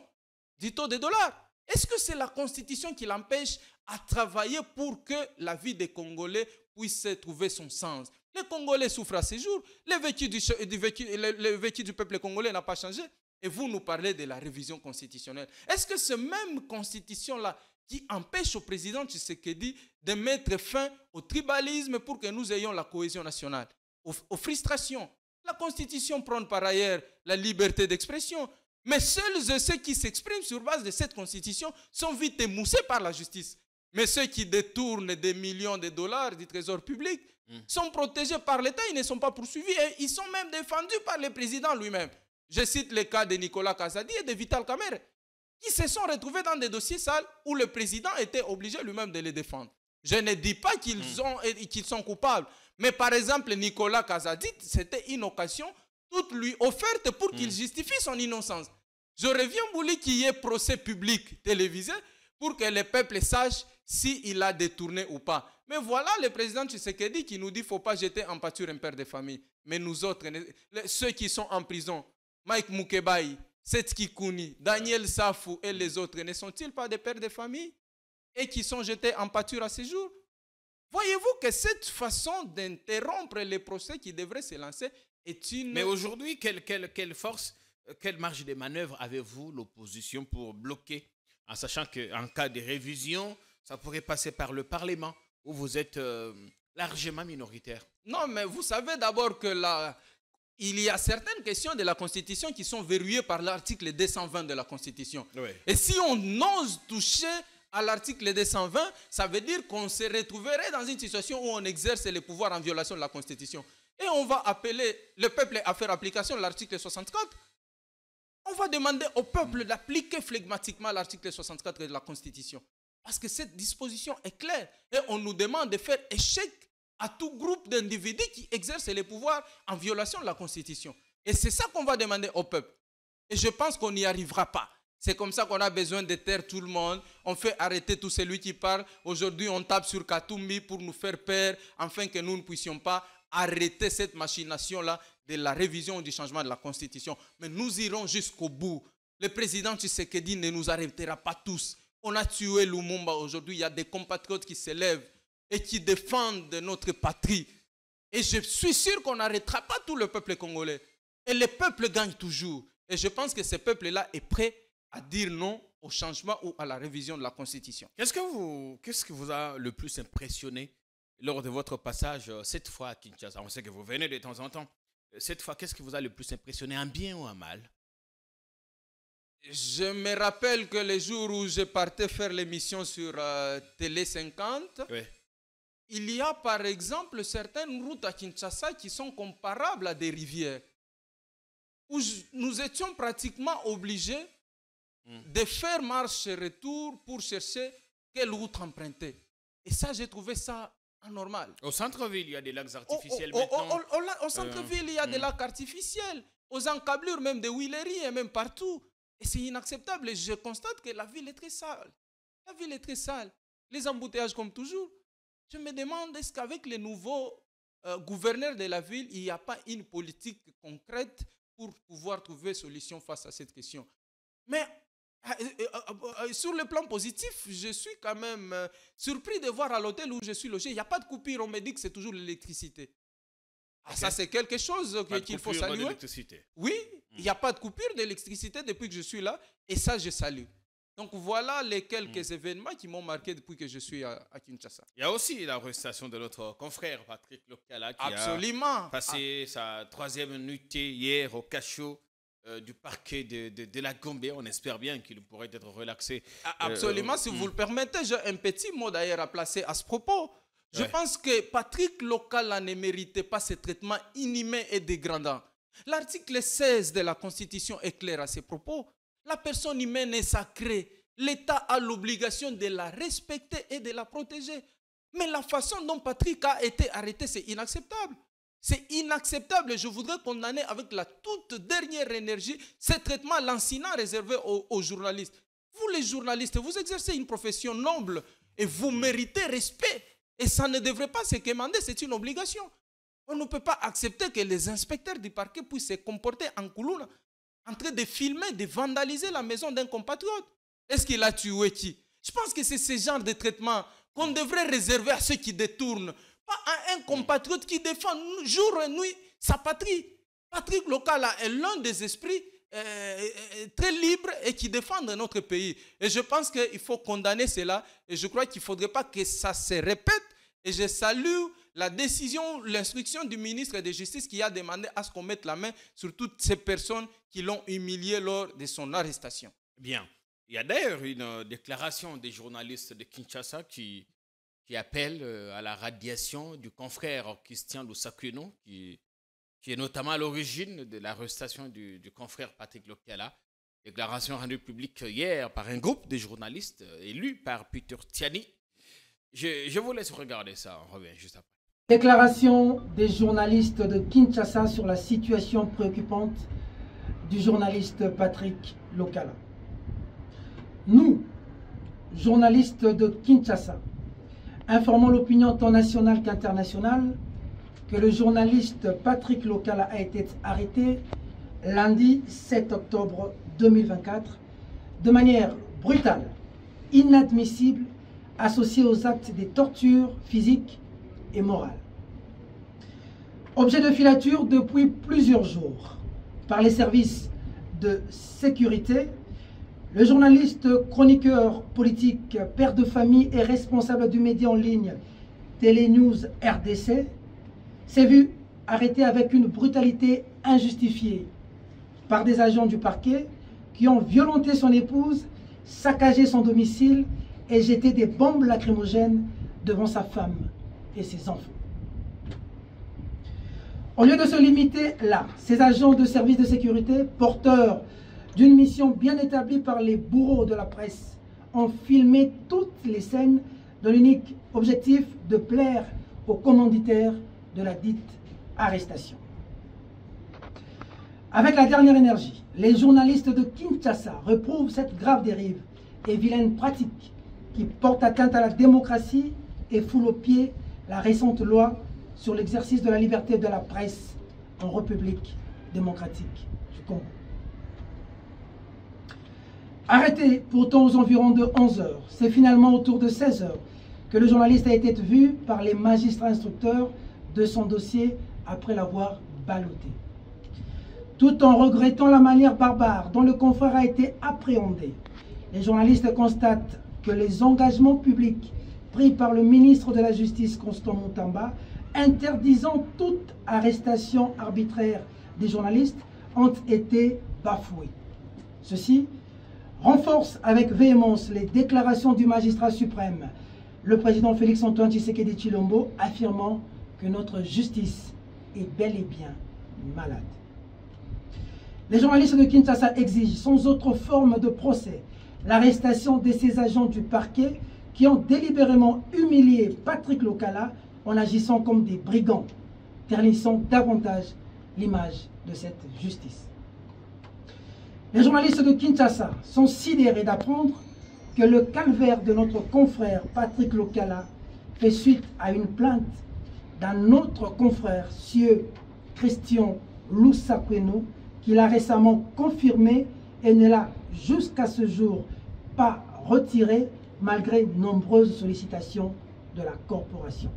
du taux de dollar? Est-ce que c'est la constitution qui l'empêche à travailler pour que la vie des Congolais puisse trouver son sens? Les Congolais souffrent à ce jour. Le vécu du peuple congolais n'a pas changé. Et vous nous parlez de la révision constitutionnelle. Est-ce que ce même constitution-là qui empêche au président Tshisekedi de mettre fin au tribalisme pour que nous ayons la cohésion nationale, aux frustrations? La constitution prône par ailleurs la liberté d'expression. Mais seuls ceux qui s'expriment sur base de cette constitution sont vite émoussés par la justice. Mais ceux qui détournent des millions de dollars du trésor public sont protégés par l'État, ils ne sont pas poursuivis et ils sont même défendus par le président lui-même. Je cite le cas de Nicolas Kazadi et de Vital Kamerhe, qui se sont retrouvés dans des dossiers sales où le président était obligé lui-même de les défendre. Je ne dis pas qu'ils sont coupables, mais par exemple, Nicolas Kazadi, c'était une occasion toute lui offerte pour qu'il justifie son innocence. J'aurais bien voulu qu'il y ait procès public télévisé pour que le peuple sache s'il a détourné ou pas. Mais voilà le président Tshisekedi qui nous dit qu'il ne faut pas jeter en pâture un père de famille. Mais nous autres, ceux qui sont en prison, Mike Mukebai, Setski Kuni, Daniel Safou et les autres, ne sont-ils pas des pères de famille et qui sont jetés en pâture à ce jour? Voyez-vous que cette façon d'interrompre les procès qui devraient se lancer est une... Mais aujourd'hui, quelle force, quelle marge de manœuvre avez-vous, l'opposition, pour bloquer, en sachant qu'en cas de révision, ça pourrait passer par le Parlement, où vous êtes largement minoritaire? Non, mais vous savez d'abord que il y a certaines questions de la Constitution qui sont verrouillées par l'article 220 de la Constitution. Oui. Et si on ose toucher à l'article 220, ça veut dire qu'on se retrouverait dans une situation où on exerce les pouvoirs en violation de la Constitution. Et on va appeler le peuple à faire application de l'article 64. On va demander au peuple d'appliquer flegmatiquement l'article 64 de la Constitution. Parce que cette disposition est claire. Et on nous demande de faire échec à tout groupe d'individus qui exercent les pouvoirs en violation de la Constitution. Et c'est ça qu'on va demander au peuple. Et je pense qu'on n'y arrivera pas. C'est comme ça qu'on a besoin de taire tout le monde. On fait arrêter tout celui qui parle. Aujourd'hui, on tape sur Katumbi pour nous faire peur, afin que nous ne puissions pas arrêter cette machination-là de la révision ou du changement de la Constitution. Mais nous irons jusqu'au bout. Le président Tshisekedi ne nous arrêtera pas tous. On a tué Lumumba aujourd'hui. Il y a des compatriotes qui s'élèvent et qui défendent notre patrie. Et je suis sûr qu'on n'arrêtera pas tout le peuple congolais. Et le peuple gagne toujours. Et je pense que ce peuple-là est prêt à dire non au changement ou à la révision de la Constitution. Qu'est-ce que vous a le plus impressionné lors de votre passage cette fois à Kinshasa? On sait que vous venez de temps en temps. Cette fois, qu'est-ce qui vous a le plus impressionné, en bien ou en mal? Je me rappelle que les jours où je partais faire l'émission sur Télé 50, oui, il y a par exemple certaines routes à Kinshasa qui sont comparables à des rivières, où nous étions pratiquement obligés de faire marche-retour pour chercher quelle route emprunter. Et ça, j'ai trouvé ça anormal. Au centre-ville, il y a des lacs artificiels maintenant. Au centre-ville, il y a des lacs artificiels. Aux encablures même de Huileries et même partout. Et c'est inacceptable. Et je constate que la ville est très sale. La ville est très sale. Les embouteillages comme toujours. Je me demande, est-ce qu'avec les nouveaux gouverneurs de la ville, il n'y a pas une politique concrète pour pouvoir trouver solution face à cette question? Mais sur le plan positif, je suis quand même surpris de voir à l'hôtel où je suis logé, il n'y a pas de coupure. On me dit que c'est toujours l'électricité. Ah, ça, c'est quelque chose qu'il faut saluer. Oui, il n'y a pas de coupure d'électricité depuis que je suis là. Et ça, je salue. Donc, voilà les quelques événements qui m'ont marqué depuis que je suis à Kinshasa. Il y a aussi l'arrestation de notre confrère Patrick Lokala qui a passé sa 3e nuitée hier au cachot du parquet de la Gombe. On espère bien qu'il pourrait être relaxé. Absolument, si vous le permettez, j'ai un petit mot d'ailleurs à placer à ce propos. Je pense que Patrick Lokala ne méritait pas ce traitement inhumain et dégradant. L'article 16 de la Constitution est clair à ces propos. La personne humaine est sacrée. L'État a l'obligation de la respecter et de la protéger. Mais la façon dont Patrick a été arrêté, c'est inacceptable. C'est inacceptable et je voudrais condamner avec la toute dernière énergie ce traitement lancinant réservé aux journalistes. Vous les journalistes, vous exercez une profession noble et vous méritez respect. Et ça ne devrait pas se quémander, c'est une obligation. On ne peut pas accepter que les inspecteurs du parquet puissent se comporter en couloune, en train de filmer, de vandaliser la maison d'un compatriote. Est-ce qu'il a tué qui? Je pense que c'est ce genre de traitement qu'on devrait réserver à ceux qui détournent. pas à un compatriote qui défend jour et nuit sa patrie. Patrick Lokala est l'un des esprits très libres et qui défendent notre pays. Et je pense qu'il faut condamner cela. Et je crois qu'il ne faudrait pas que ça se répète. Et je salue la décision, l'instruction du ministre de Justice qui a demandé à ce qu'on mette la main sur toutes ces personnes qui l'ont humilié lors de son arrestation. Bien. Il y a d'ailleurs une déclaration des journalistes de Kinshasa qui appelle à la radiation du confrère Christian Lusakweno, qui est notamment à l'origine de l'arrestation du confrère Patrick Lokala. Déclaration rendue publique hier par un groupe de journalistes élus par Peter Tiani. Je vous laisse regarder ça, on revient juste après. Déclaration des journalistes de Kinshasa sur la situation préoccupante du journaliste Patrick Lokala. Nous, journalistes de Kinshasa, informons l'opinion tant nationale qu'internationale que le journaliste Patrick Lokala a été arrêté lundi 7 octobre 2024 de manière brutale, inadmissible, associée aux actes de torture physique et morale. Objet de filature depuis plusieurs jours par les services de sécurité, le journaliste, chroniqueur politique, père de famille et responsable du média en ligne Télénews RDC s'est vu arrêté avec une brutalité injustifiée par des agents du parquet qui ont violenté son épouse, saccagé son domicile et jeté des bombes lacrymogènes devant sa femme et ses enfants. Au lieu de se limiter là, ces agents de services de sécurité, porteurs d'une mission bien établie par les bourreaux de la presse, ont filmé toutes les scènes dans l'unique objectif de plaire aux commanditaires de la dite arrestation. Avec la dernière énergie, les journalistes de Kinshasa reprouvent cette grave dérive et vilaine pratique qui porte atteinte à la démocratie et foule aux pieds la récente loi sur l'exercice de la liberté de la presse en République démocratique du Congo. Arrêté pourtant aux environs de 11 h, c'est finalement autour de 16 h que le journaliste a été vu par les magistrats instructeurs de son dossier après l'avoir ballotté. Tout en regrettant la manière barbare dont le confrère a été appréhendé, les journalistes constatent que les engagements publics pris par le ministre de la Justice, Constant Moutamba, interdisant toute arrestation arbitraire des journalistes, ont été bafoués. Ceci renforce avec véhémence les déclarations du magistrat suprême, le président Félix-Antoine Tshisekedi Tshilombo, affirmant que notre justice est bel et bien malade. Les journalistes de Kinshasa exigent, sans autre forme de procès, l'arrestation de ces agents du parquet qui ont délibérément humilié Patrick Lokala en agissant comme des brigands, ternissant davantage l'image de cette justice. Les journalistes de Kinshasa sont sidérés d'apprendre que le calvaire de notre confrère Patrick Lokala fait suite à une plainte d'un autre confrère, Sieur Christian Lusakweno, qu'il a récemment confirmé et ne l'a jusqu'à ce jour pas retiré malgré nombreuses sollicitations de la corporation.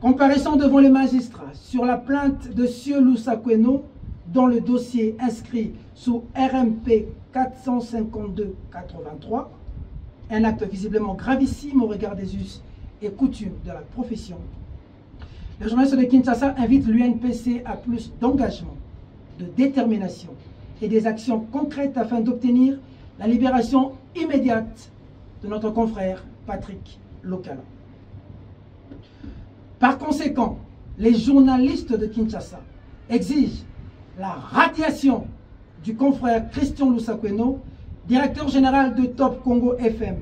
Comparaissant devant les magistrats sur la plainte de Sieur Lusakweno dans le dossier inscrit sous RMP 452-83, un acte visiblement gravissime au regard des us et coutumes de la profession, le journaliste de Kinshasa invite l'UNPC à plus d'engagement, de détermination et des actions concrètes afin d'obtenir la libération immédiate de notre confrère Patrick Lokala. Par conséquent, les journalistes de Kinshasa exigent la radiation du confrère Christian Lusakweno, directeur général de Top Congo FM,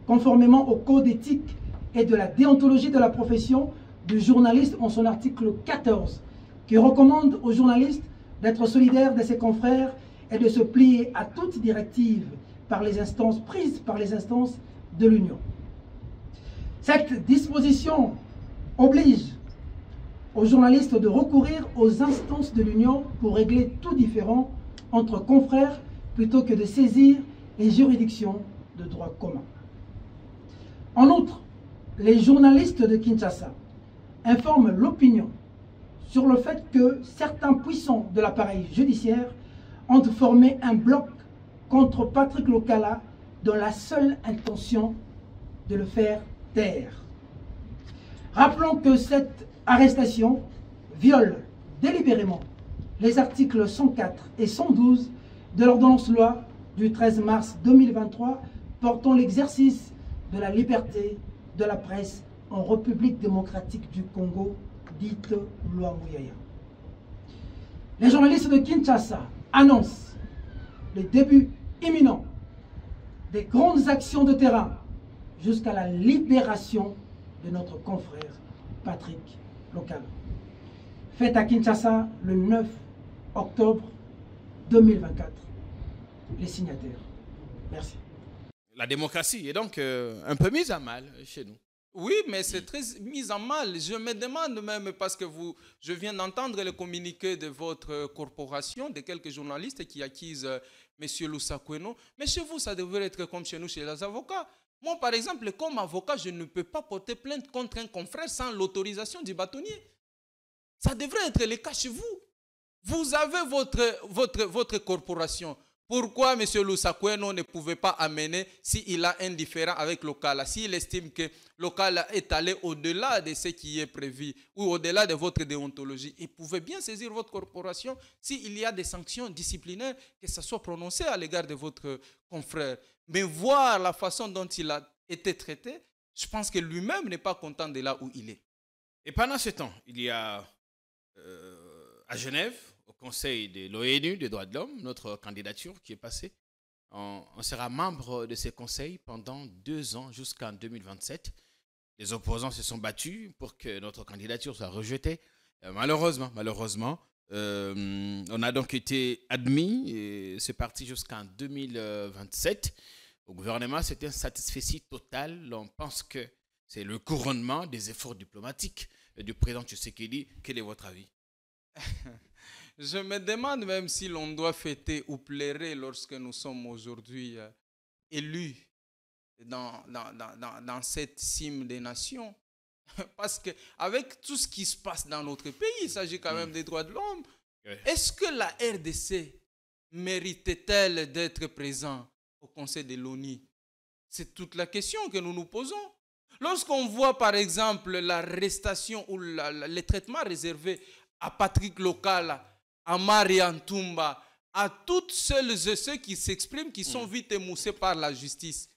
conformément au code éthique et de la déontologie de la profession du journaliste en son article 14, qui recommande aux journalistes d'être solidaires de ses confrères et de se plier à toute directive prise par les instances de l'Union. Cette disposition oblige aux journalistes de recourir aux instances de l'Union pour régler tout différend entre confrères plutôt que de saisir les juridictions de droit commun. En outre, les journalistes de Kinshasa informent l'opinion sur le fait que certains puissants de l'appareil judiciaire ont formé un bloc contre Patrick Lokala dans la seule intention de le faire taire. Rappelons que cette arrestation viole délibérément les articles 104 et 112 de l'ordonnance-loi du 13 mars 2023 portant l'exercice de la liberté de la presse en République démocratique du Congo, dite loi Mouyaya. Les journalistes de Kinshasa annoncent le début imminent des grandes actions de terrain jusqu'à la libération de notre confrère Patrick Lokala. Fête à Kinshasa le 9 octobre 2024. Les signataires. Merci. La démocratie est donc un peu mise à mal chez nous. Oui, mais c'est très mis en mal. Je me demande même, parce que je viens d'entendre le communiqué de votre corporation, de quelques journalistes qui accusent M. Lusakweno. Mais chez vous, ça devrait être comme chez nous, chez les avocats. Moi, par exemple, comme avocat, je ne peux pas porter plainte contre un confrère sans l'autorisation du bâtonnier. Ça devrait être le cas chez vous. Vous avez votre corporation. Pourquoi M. Lusakweno ne pouvait pas amener s'il a un différend avec Lokala, s'il estime que Lokala est allé au-delà de ce qui est prévu ou au-delà de votre déontologie? Il pouvait bien saisir votre corporation s'il y a des sanctions disciplinaires, que ça soit prononcé à l'égard de votre confrère. Mais voir la façon dont il a été traité, je pense que lui-même n'est pas content de là où il est. Et pendant ce temps, il y a à Genève, au Conseil de l'ONU des droits de l'homme, notre candidature qui est passée. On sera membre de ces conseils pendant 2 ans jusqu'en 2027. Les opposants se sont battus pour que notre candidature soit rejetée. Malheureusement, on a donc été admis et c'est parti jusqu'en 2027. Au gouvernement, c'est un satisfecit total. On pense que c'est le couronnement des efforts diplomatiques du président Tshisekedi. Quel est votre avis? Je me demande même si l'on doit fêter ou pleurer lorsque nous sommes aujourd'hui élus dans cette cime des nations. Parce qu'avec tout ce qui se passe dans notre pays, il s'agit quand même des droits de l'homme. Ouais. Est-ce que la RDC méritait-elle d'être présent au Conseil de l'ONU? C'est toute la question que nous nous posons. Lorsqu'on voit par exemple l'arrestation ou les traitements réservés à Patrick Lokala, à Marian Toumba, à toutes celles et ceux qui s'expriment, qui sont vite émoussés par la justice,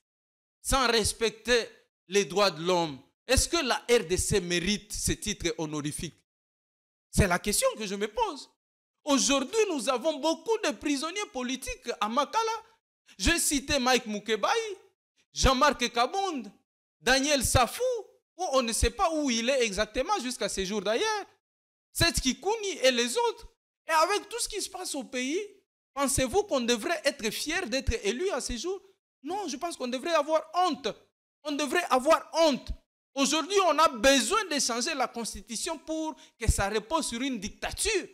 sans respecter les droits de l'homme, est-ce que la RDC mérite ce titre honorifique? C'est la question que je me pose. Aujourd'hui, nous avons beaucoup de prisonniers politiques à Makala. J'ai cité Mike Mukebai, Jean-Marc Kabound, Daniel Safou, où on ne sait pas où il est exactement jusqu'à ces jours d'ailleurs. Seth Kikouni et les autres. Et avec tout ce qui se passe au pays, pensez-vous qu'on devrait être fier d'être élu à ces jours? Non, je pense qu'on devrait avoir honte. On devrait avoir honte. Aujourd'hui, on a besoin de changer la constitution pour que ça repose sur une dictature,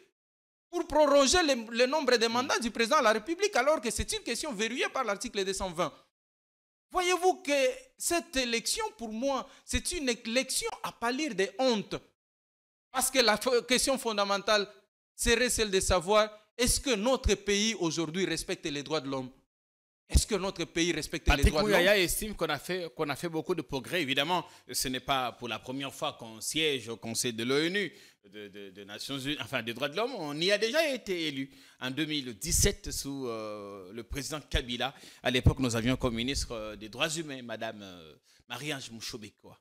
pour proroger le nombre de mandats du président de la République, alors que c'est une question verrouillée par l'article 220. Voyez-vous que cette élection, pour moi, c'est une élection à pâlir de honte. Parce que la question fondamentale serait celle de savoir, est-ce que notre pays aujourd'hui respecte les droits de l'homme? Est-ce que notre pays respecte les droits de l'homme? Patrick Mouyaya estime qu'on a fait beaucoup de progrès. Évidemment, ce n'est pas pour la première fois qu'on siège au Conseil de l'ONU, des Nations Unies, enfin des droits de l'homme. On y a déjà été élu en 2017 sous le président Kabila. À l'époque, nous avions comme ministre des droits humains, Madame Marie-Ange Mouchobekwa.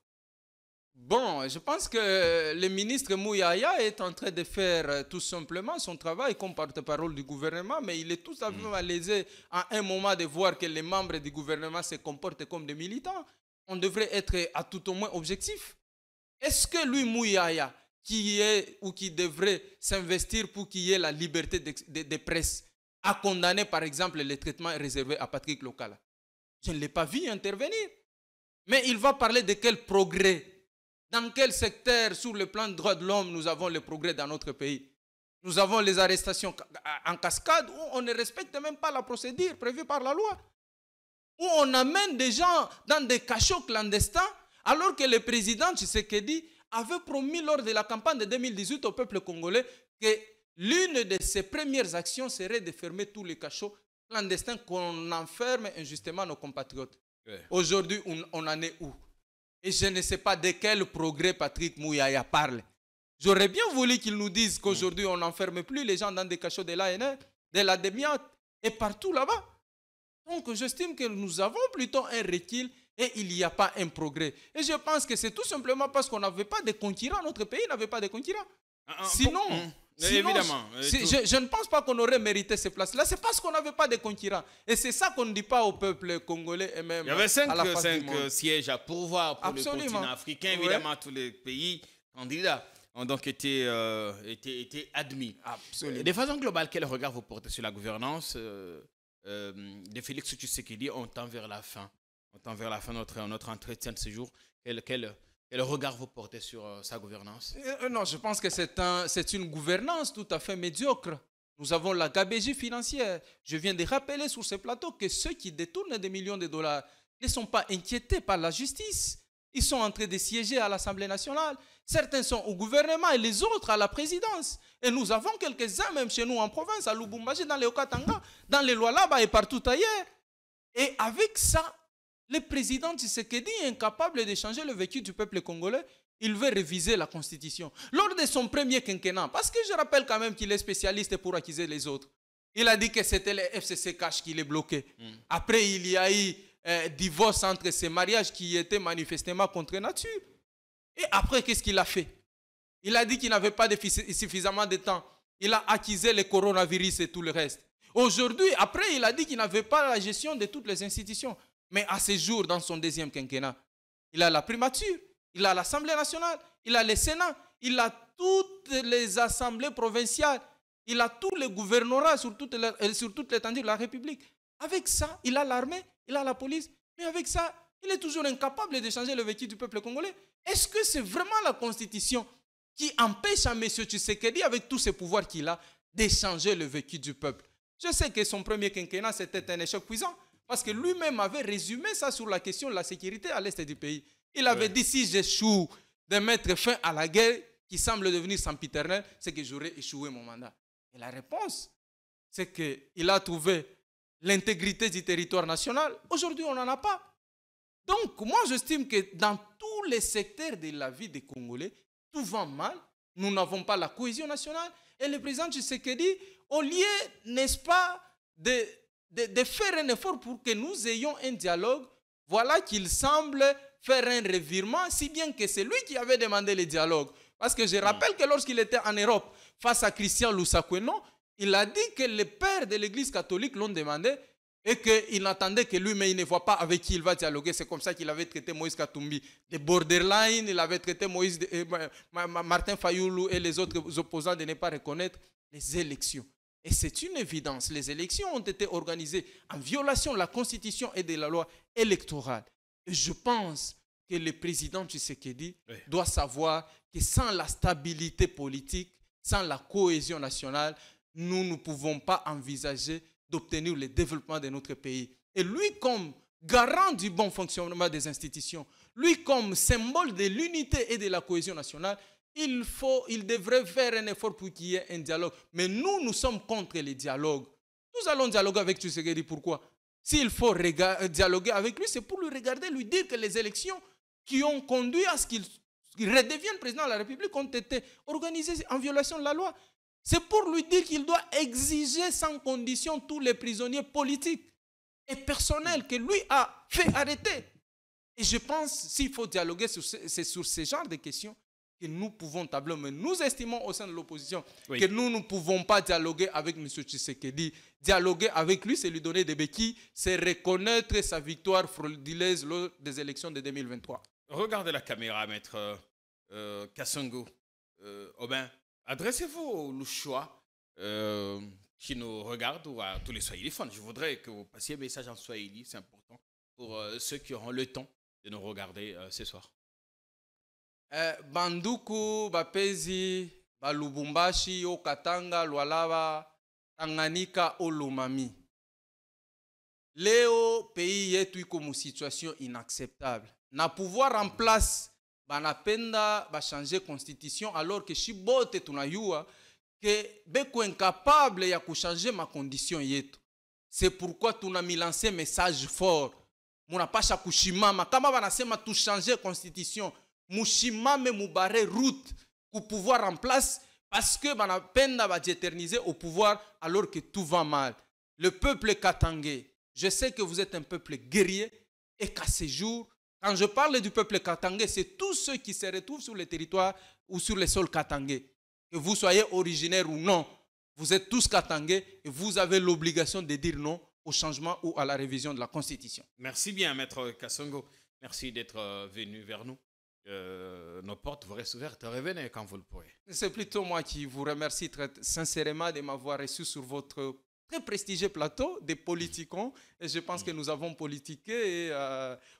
Bon, je pense que le ministre Mouyaya est en train de faire tout simplement son travail comme porte-parole du gouvernement, mais il est tout à fait malaisé à un moment de voir que les membres du gouvernement se comportent comme des militants. On devrait être à tout au moins objectif. Est-ce que lui, Mouyaya, qui est ou qui devrait s'investir pour qu'il y ait la liberté de presse, a condamné par exemple les traitements réservés à Patrick Lokala? Je ne l'ai pas vu intervenir. Mais il va parler de quel progrès? Dans quel secteur, sur le plan des droits de l'homme, nous avons le progrès dans notre pays? Nous avons les arrestations en cascade où on ne respecte même pas la procédure prévue par la loi. Où on amène des gens dans des cachots clandestins Alors que le président Tshisekedi avait promis lors de la campagne de 2018 au peuple congolais que l'une de ses premières actions serait de fermer tous les cachots clandestins qu'on enferme injustement nos compatriotes. Ouais. Aujourd'hui, on en est où? Et je ne sais pas de quel progrès Patrick Mouyaya parle. J'aurais bien voulu qu'ils nous disent qu'aujourd'hui, on n'enferme plus les gens dans des cachots de l'ANR, de la DEMIAT et partout là-bas. Donc, j'estime que nous avons plutôt un recul et il n'y a pas un progrès. Et je pense que c'est tout simplement parce qu'on n'avait pas de concurrents. Notre pays n'avait pas de concurrents. Sinon, évidemment, je ne pense pas qu'on aurait mérité ces places-là. C'est parce qu'on n'avait pas de concurrents. Et c'est ça qu'on ne dit pas au peuple congolais et même il y avait cinq à sièges à pourvoir pour le continent africain. Évidemment, ouais. Tous les pays candidats ont donc été admis. Absolument. De façon globale, quel regard vous portez sur la gouvernance de Félix Tshisekedi? On tend vers la fin. On tend vers la fin de notre entretien de ce jour. Quel regard vous portez sur sa gouvernance? Non, je pense que c'est une gouvernance tout à fait médiocre. Nous avons la gabegie financière. Je viens de rappeler sur ce plateau que ceux qui détournent des millions de dollars ne sont pas inquiétés par la justice. Ils sont en train de siéger à l'Assemblée nationale. Certains sont au gouvernement et les autres à la présidence. Et nous avons quelques-uns même chez nous en province, à Lubumbashi, dans les Okatanga, dans les Lualaba et partout ailleurs. Et avec ça, le président Tshisekedi est incapable de changer le vécu du peuple congolais. Il veut réviser la constitution. Lors de son premier quinquennat, parce que je rappelle quand même qu'il est spécialiste pour accuser les autres, il a dit que c'était le FCC Cash qui les bloquait. Après, il y a eu divorce entre ces mariages qui étaient manifestement contre nature. Et après, qu'est-ce qu'il a fait? Il a dit qu'il n'avait pas suffisamment de temps. Il a accusé le coronavirus et tout le reste. Aujourd'hui, après, il a dit qu'il n'avait pas la gestion de toutes les institutions. Mais à ce jour, dans son deuxième quinquennat, il a la primature, il a l'Assemblée nationale, il a le Sénat, il a toutes les assemblées provinciales, il a tous les gouvernorats sur toute l'étendue de la République. Avec ça, il a l'armée, il a la police, mais avec ça, il est toujours incapable de changer le vécu du peuple congolais. Est-ce que c'est vraiment la Constitution qui empêche à M. Tshisekedi, avec tous ses pouvoirs qu'il a, de changer le vécu du peuple? Je sais que son premier quinquennat, c'était un échec cuisant. Parce que lui-même avait résumé ça sur la question de la sécurité à l'est du pays. Il avait dit, si j'échoue de mettre fin à la guerre qui semble devenir sempiternelle, c'est que j'aurais échoué mon mandat. Et la réponse, c'est qu'il a trouvé l'intégrité du territoire national. Aujourd'hui, on n'en a pas. Donc, moi, j'estime que dans tous les secteurs de la vie des Congolais, tout va mal. Nous n'avons pas la cohésion nationale. Et le président Tshisekedi, au lieu, n'est-ce pas, de faire un effort pour que nous ayons un dialogue, voilà qu'il semble faire un revirement, si bien que c'est lui qui avait demandé le dialogue. Parce que je rappelle que lorsqu'il était en Europe, face à Christian Loussakweno, il a dit que les pères de l'église catholique l'ont demandé et qu'il attendait que lui, mais il ne voit pas avec qui il va dialoguer. C'est comme ça qu'il avait traité Moïse Katumbi de borderline, il avait traité Martin Fayoulou et les autres opposants de ne pas reconnaître les élections. Et c'est une évidence, les élections ont été organisées en violation de la Constitution et de la loi électorale. Et je pense que le président Tshisekedi doit savoir que sans la stabilité politique, sans la cohésion nationale, nous ne pouvons pas envisager d'obtenir le développement de notre pays. Et lui, comme garant du bon fonctionnement des institutions, lui, comme symbole de l'unité et de la cohésion nationale, il devrait faire un effort pour qu'il y ait un dialogue. Mais nous sommes contre les dialogues. Nous allons dialoguer avec Tshisekedi. Pourquoi? S'il faut dialoguer avec lui, c'est pour lui regarder, lui dire que les élections qui ont conduit à ce qu'il redevienne président de la République ont été organisées en violation de la loi. C'est pour lui dire qu'il doit exiger sans condition tous les prisonniers politiques et personnels que lui a fait arrêter. Et je pense, s'il faut dialoguer c'est sur ce genre de questions que nous pouvons tabler, mais nous estimons au sein de l'opposition que nous ne pouvons pas dialoguer avec M. Tshisekedi. Dialoguer avec lui, c'est lui donner des béquilles, c'est reconnaître sa victoire frauduleuse lors des élections de 2023. Regardez la caméra, maître Kasongo. Aubin, adressez-vous au choix qui nous regarde ou à tous les Swahiliphones. Je voudrais que vous passiez un message en Swahili, c'est important pour ceux qui auront le temps de nous regarder ce soir. Banduku, Bapezi, Balubumbashi, Okatanga, Lualaba, Tanganyika, Olomami. Leo, pays yetu iko mu situation inacceptable. na pouvoir en place banapenda changer constitution alors que shibote tunayua que beko incapable ya kuchanger ma condition yetu. C'est pourquoi tuna milancé message fort. Munapasha kushimama kama banasema tu changer constitution, mushimame mubare route pour pouvoir en place parce que banapenda éterniser au pouvoir alors que tout va mal. Le peuple katangais, je sais que vous êtes un peuple guerrier et qu'à ce jour, quand je parle du peuple katangais, c'est tous ceux qui se retrouvent sur le territoire ou sur les sols katangais. Que vous soyez originaire ou non, vous êtes tous katangais et vous avez l'obligation de dire non au changement ou à la révision de la Constitution. Merci bien, Maître Kassongo. Merci d'être venu vers nous. Nos portes vous restent ouvertes. Revenez quand vous le pourrez. C'est plutôt moi qui vous remercie très sincèrement de m'avoir reçu sur votre très prestigieux plateau des Politicons. Et je pense que nous avons politiqué et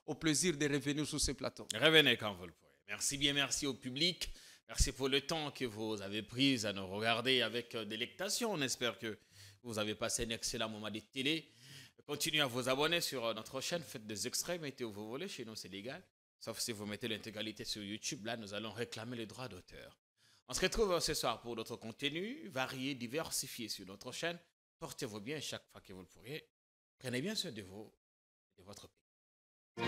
au plaisir de revenir sur ce plateau. Revenez quand vous le pourrez. Merci bien, merci au public. Merci pour le temps que vous avez pris à nous regarder avec délectation. On espère que vous avez passé un excellent moment de télé. Continuez à vous abonner sur notre chaîne. Faites des extraits, mettez où vous voulez. Chez nous, c'est légal. Sauf si vous mettez l'intégralité sur YouTube. Là, nous allons réclamer les droits d'auteur. On se retrouve ce soir pour d'autres contenus variés, diversifiés sur notre chaîne. Portez-vous bien chaque fois que vous le pourriez. Prenez bien soin de vous et de votre pays.